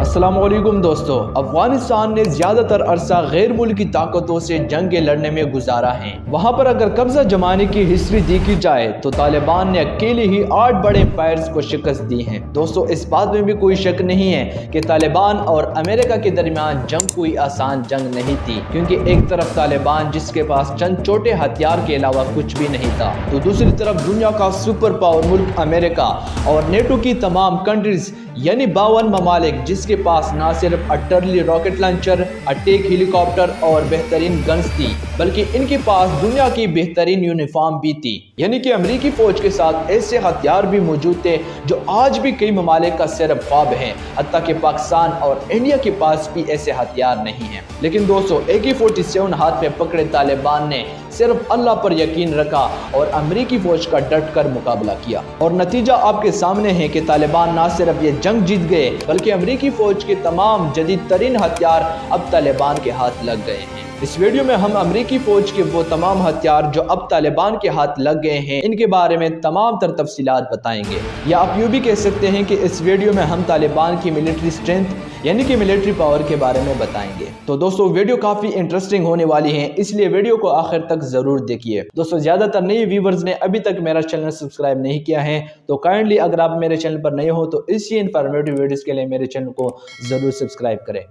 अस्सलाम वालेकुम दोस्तों। अफगानिस्तान ने ज्यादातर अरसा गैर मुल्की ताकतों से जंगें लड़ने में गुजारा है। वहां पर अगर कब्जा जमाने की हिस्ट्री देखी जाए तो तालिबान ने अकेले ही 8 बड़े एम्पायर्स को शिकस्त दी है। दोस्तों, इस बात में भी कोई शक नहीं है कि तालिबान और अमेरिका के दरमियान जंग कोई आसान जंग नहीं थी, क्योंकि एक तरफ तालिबान जिसके पास चंद छोटे हथियार के अलावा कुछ भी नहीं था, तो दूसरी तरफ दुनिया का सुपर पावर मुल्क अमेरिका और नेटो की तमाम कंट्रीज यानी 52 ममालिक जिसके पास ना सिर्फ utterly rocket launcher, attack helicopter और बेहतरीन गन्स थी, बल्कि इनके पास दुनिया की बेहतरीन यूनिफॉर्म भी थी। यानी कि अमेरिकी फौज के साथ ऐसे हथियार भी मौजूद थे जो आज भी कई ममालिक का सिर्फ ख्वाब है। हत्ता कि पाकिस्तान और इंडिया के पास भी ऐसे हथियार नहीं हैं। लेकिन दोस्तों, AK-47 हाथ में पकड़े तालिबान ने सिर्फ अल्लाह पर यकीन रखा और अमेरिकी फौज का डट कर मुकाबला किया, और नतीजा आपके सामने है कि तालिबान ना सिर्फ ये जंग जीत गए, बल्कि अमेरिकी फौज के तमाम जदीद तरीन हथियार अब तालिबान के हाथ लग गए हैं। इस वीडियो में हम अमेरिकी फौज के वो तमाम हथियार जो अब तालिबान के हाथ लग गए हैं, इनके बारे में तमाम तर तफसीलात बताएंगे, या आप यूँ भी कह सकते हैं कि इस वीडियो में हम तालिबान की मिलिट्री स्ट्रेंथ यानी कि मिलिट्री पावर के बारे में बताएंगे। तो दोस्तों, वीडियो काफी इंटरेस्टिंग होने वाली है, इसलिए वीडियो को आखिर तक जरूर देखिए। दोस्तों, ज्यादातर नए व्यूवर्स ने अभी तक मेरा चैनल सब्सक्राइब नहीं किया है, तो काइंडली अगर आप मेरे चैनल पर नए हो तो इसी इन्फॉर्मेटिव वीडियोस के लिए मेरे चैनल को जरूर सब्सक्राइब करें।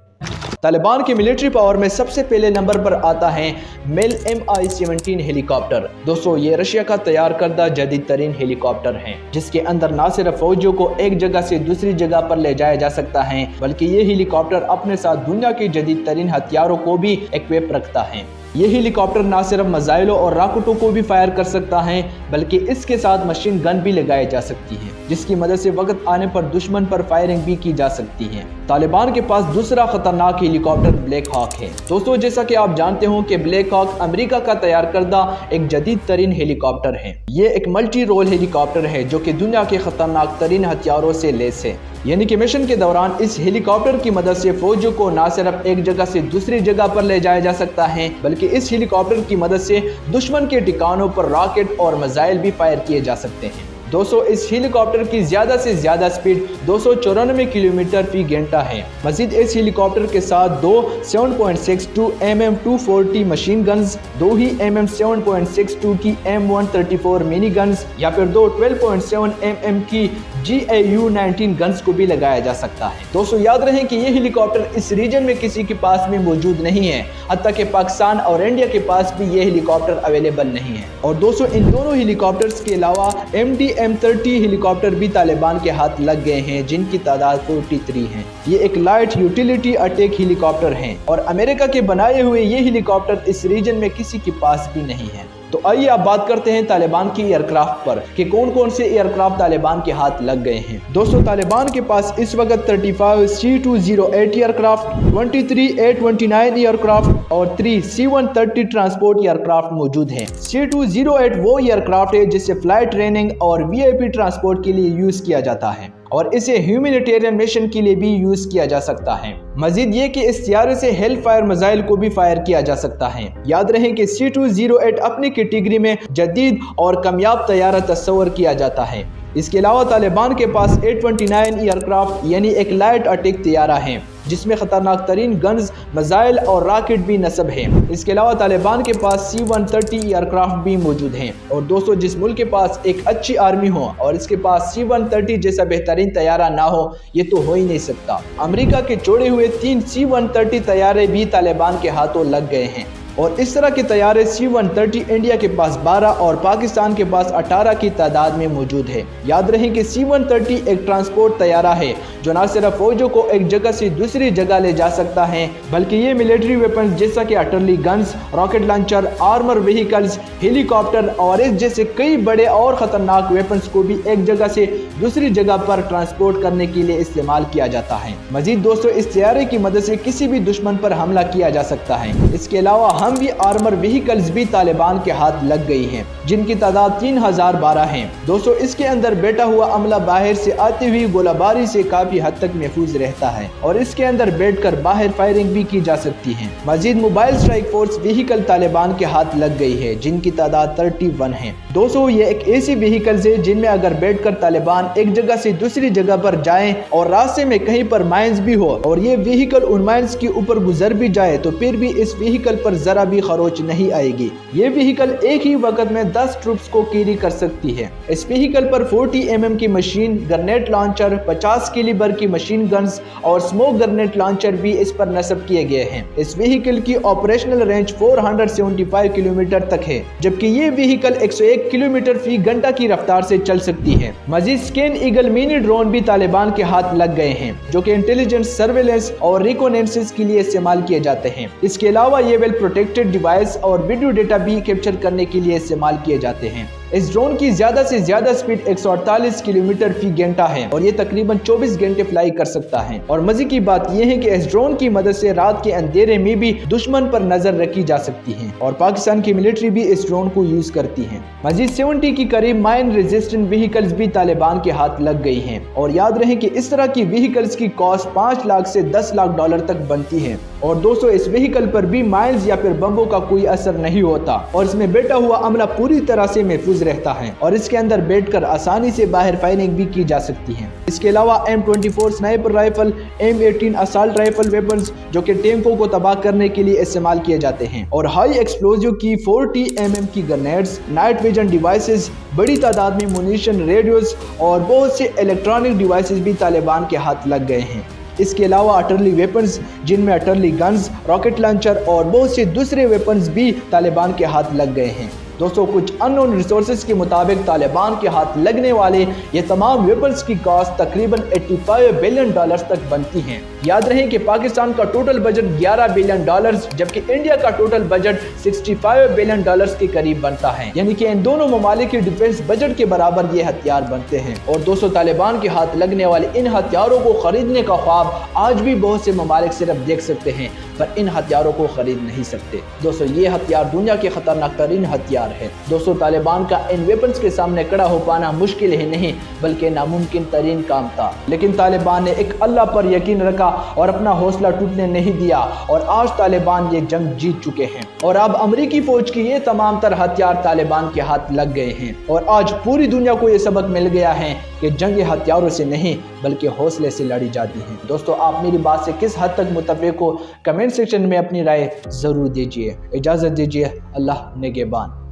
तालिबान की मिलिट्री पावर में सबसे पहले नंबर पर आता है मेल Mi-17 हेलीकॉप्टर। दोस्तों, ये रशिया का तैयार करदा जदीद तरीन हेलीकॉप्टर है, जिसके अंदर ना सिर्फ फौजियों को एक जगह से दूसरी जगह पर ले जाया जा सकता है, बल्कि ये हेलीकॉप्टर अपने साथ दुनिया के जदीद तरीन हथियारों को भी इक्विप रखता है। ये हेलीकॉप्टर ना सिर्फ मिसाइलों और रॉकेटों को भी फायर कर सकता है, बल्कि इसके साथ मशीन गन भी लगाई जा सकती है, जिसकी मदद से वक्त आने पर दुश्मन पर फायरिंग भी की जा सकती है। तालिबान के पास दूसरा खतरनाक हेलीकॉप्टर ब्लैक हॉक है। दोस्तों, जैसा कि आप जानते हो कि ब्लैक हॉक अमेरिका का तैयार करदा एक जदीद तरीन हेलीकॉप्टर है। ये एक मल्टी रोल हेलीकॉप्टर है जो कि दुनिया के खतरनाक तरीन हथियारों से लैस है। यानी कि मिशन के दौरान इस हेलीकॉप्टर की मदद से फौजियों को ना सिर्फ एक जगह से दूसरी जगह पर ले जाया जा सकता है, बल्कि इस हेलीकॉप्टर की मदद से दुश्मन के ठिकानों पर रॉकेट और मिसाइल भी फायर किए जा सकते हैं। दोस्तों, इस हेलीकॉप्टर की ज्यादा से ज्यादा स्पीड 294 किलोमीटर फी घंटा है। मजीद इस हेलीकॉप्टर के साथ दो 7.62 mm 240 मशीन गन्स, दो ही mm 7.62 की M134 मिनी गन्स, या फिर दो 12.7 mm की GAU-19 गन्स को भी लगाया जा सकता है। दोस्तों, याद रहे कि ये हेलीकॉप्टर इस रीजन में किसी के पास में मौजूद नहीं है, हत्ता कि पाकिस्तान और इंडिया के पास भी ये हेलीकॉप्टर अवेलेबल नहीं है। और दोस्तों, इन दोनों हेलीकॉप्टर्स के अलावा MD-M30 हेलीकॉप्टर भी तालिबान के हाथ लग गए हैं, जिनकी तादाद 43 है। ये एक लाइट यूटिलिटी अटैक हेलीकॉप्टर है, और अमेरिका के बनाए हुए ये हेलीकॉप्टर इस रीजन में किसी के पास भी नहीं है। तो आइए आप बात करते हैं तालिबान की एयरक्राफ्ट पर कि कौन कौन से एयरक्राफ्ट तालिबान के हाथ लग गए हैं। दोस्तों, तालिबान के पास इस वक्त 35 C-208 एयरक्राफ्ट, 23 A-29 एयरक्राफ्ट और 3 C-130 ट्रांसपोर्ट एयरक्राफ्ट मौजूद हैं। C-208 वो एयरक्राफ्ट है जिसे फ्लाइट ट्रेनिंग और VIP ट्रांसपोर्ट के लिए यूज किया जाता है, और इसे ह्यूमैनिटेरियन मिशन के लिए भी यूज किया जा सकता है। मजीद ये कि इस तैयारे से हेल फायर मिसाइल को भी फायर किया जा सकता है। याद रहे कि C-208 अपनी कैटेगरी में जदीद और कामयाब तैयारा तस्वर किया जाता है। इसके अलावा तालिबान के पास A-29 एयरक्राफ्ट यानी एक लाइट अटैक तैयारा है, जिसमें खतरनाक तरीन गन्स, मिसाइल और रॉकेट भी नस्ब है। इसके अलावा तालिबान के पास C-130 एयरक्राफ्ट भी मौजूद हैं। और दोस्तों, जिस मुल्क के पास एक अच्छी आर्मी हो और इसके पास C-130 जैसा बेहतरीन तैयारा ना हो, ये तो हो ही नहीं सकता। अमेरिका के जोड़े हुए 3 C-130 तैयारे भी तालिबान के हाथों लग गए हैं, और इस तरह के तैयारे C-130 इंडिया के पास 12 और पाकिस्तान के पास 18 की तादाद में मौजूद है। याद रहे कि C-130 एक ट्रांसपोर्ट तैयारा है जो न सिर्फ फौजों को एक जगह से दूसरी जगह ले जा सकता है, बल्कि ये मिलिट्री वेपन्स जैसा कि utterly guns, rocket launcher, armour vehicles, helicopter और इस जैसे कई बड़े और खतरनाक वेपन्स को भी एक जगह से दूसरी जगह पर ट्रांसपोर्ट करने के लिए इस्तेमाल किया जाता है। मजीद दोस्तों, इस तैयारे की मदद से किसी भी दुश्मन पर हमला किया जा सकता है। इसके अलावा अहम भी आर्मर व्हीकल्स भी तालिबान के हाथ लग गई हैं, जिनकी तादाद 3012 है। दोस्तों, इसके अंदर बैठा हुआ अमला बाहर से आती हुई गोलाबारी से काफी हद तक महफूज रहता है और इसके अंदर बैठकर बाहर फायरिंग भी की जा सकती है। मजीद mobile strike force vehicle Taliban के हाथ लग गई है, जिनकी तादाद 31 है। दोस्तों, ये एक ऐसी व्हीकल्स है जिनमें अगर बैठकर तालिबान एक जगह से दूसरी जगह पर जाएं और रास्ते में कहीं पर माइंस भी हो और ये व्हीकल उन माइंस के ऊपर गुजर भी जाए तो फिर भी इस व्हीकल पर जरा भी खरोच नहीं आएगी। ये व्हीकल एक ही वक्त में 10 ट्रूप्स को कैरी कर सकती है। इस व्हीकल पर 40 mm की मशीन ग्रेनेड लॉन्चर, 50 कैलिबर की मशीन गन्स और स्मोक ग्रेनेड लॉन्चर भी इस पर नस्ब किए गए हैं। इस व्हीकल की ऑपरेशनल रेंज 475 किलोमीटर तक है, जबकि ये व्हीकल 101 किलोमीटर फी घंटा की रफ्तार से चल सकती है। मजीद स्कैन ईगल मिनी ड्रोन भी तालिबान के हाथ लग गए हैं, जो कि इंटेलिजेंस, सर्वेलेंस और रिकोनेंसेस के लिए इस्तेमाल किए जाते हैं। इसके अलावा ये वेल प्रोटेक्टेड डिवाइस और वीडियो डेटा भी कैप्चर करने के लिए इस्तेमाल किए जाते हैं। इस ड्रोन की ज्यादा से ज्यादा स्पीड 148 किलोमीटर फी घंटा है और ये तकरीबन 24 घंटे फ्लाई कर सकता है। और मजे की बात यह है कि इस ड्रोन की मदद से रात के अंधेरे में भी दुश्मन पर नजर रखी जा सकती है और पाकिस्तान की मिलिट्री भी इस ड्रोन को यूज करती है। मजीद 70 की करीब माइन रेजिस्टेंट व्हीकल्स भी तालिबान के हाथ लग गई हैं और याद रहे कि इस तरह की व्हीकल्स की कॉस्ट 5 लाख से 10 लाख डॉलर तक बनती है। और दोस्तों, इस व्हीकल पर भी माइल्स या फिर बम्बों का कोई असर नहीं होता और इसमें बैठा हुआ अमला पूरी तरह से महफूज रहता है और इसके अंदर बैठकर आसानी से बाहर फायरिंग भी की जा सकती है। इसके अलावा M24 sniper rifle, M18 assault rifle weapons जो कि टैंकों को तबाह करने के लिए इस्तेमाल किए जाते हैं और हाई एक्सप्लोजिव की 40 mm की ग्रेनेड्स, नाइट विजन डिवाइसेस, बड़ी तादाद में मुनीशन, रेडियोस और बहुत से इलेक्ट्रॉनिक डिवाइसेस भी तालिबान के हाथ लग गए हैं। इसके अलावा अटरली वेपन्स, जिनमें अटरली गन्स, रॉकेट लॉन्चर और बहुत से दूसरे वेपन्स भी तालिबान के हाथ लग गए हैं। दोस्तों, कुछ अननोन रिसोर्सेज के मुताबिक तालिबान के हाथ लगने वाले ये तमाम वेपन्स की कॉस्ट तकरीबन 85 बिलियन डॉलर्स तक बनती हैं। याद रहे कि पाकिस्तान का टोटल बजट 11 बिलियन डॉलर्स जबकि इंडिया का टोटल बजट 65 बिलियन डॉलर्स के करीब बनता है, यानी कि इन दोनों ममालिक के डिफेंस बजट के बराबर ये हथियार बनते हैं। और दोस्तों, तालिबान के हाथ लगने वाले इन हथियारों को खरीदने का ख्वाब आज भी बहुत से ममालिक सिर्फ देख सकते हैं पर इन हथियारों को खरीद नहीं सकते। दोस्तों, ये हथियार दुनिया के खतरनाक तरीन हथियार है। दोस्तों, तालिबान का इन वेपन्स के सामने खड़ा हो पाना मुश्किल ही नहीं बल्कि नामुमकिन तरीन काम था, लेकिन तालिबान ने एक अल्लाह पर यकीन रखा और अपना हौसला टूटने नहीं दिया और आज तालिबान ये जंग जीत चुके हैं और अब अमेरिकी फौज की ये तमाम तर हथियार तालिबान के हाथ लग गए हैं और आज पूरी दुनिया को ये सबक मिल गया है कि जंग हथियारों से नहीं बल्कि हौसले से लड़ी जाती है। दोस्तों, आप मेरी बात से किस हद तक मुत्तफिक हो, कमेंट सेक्शन में अपनी राय जरूर दीजिए। इजाजत दीजिए, अल्लाह निगहबान।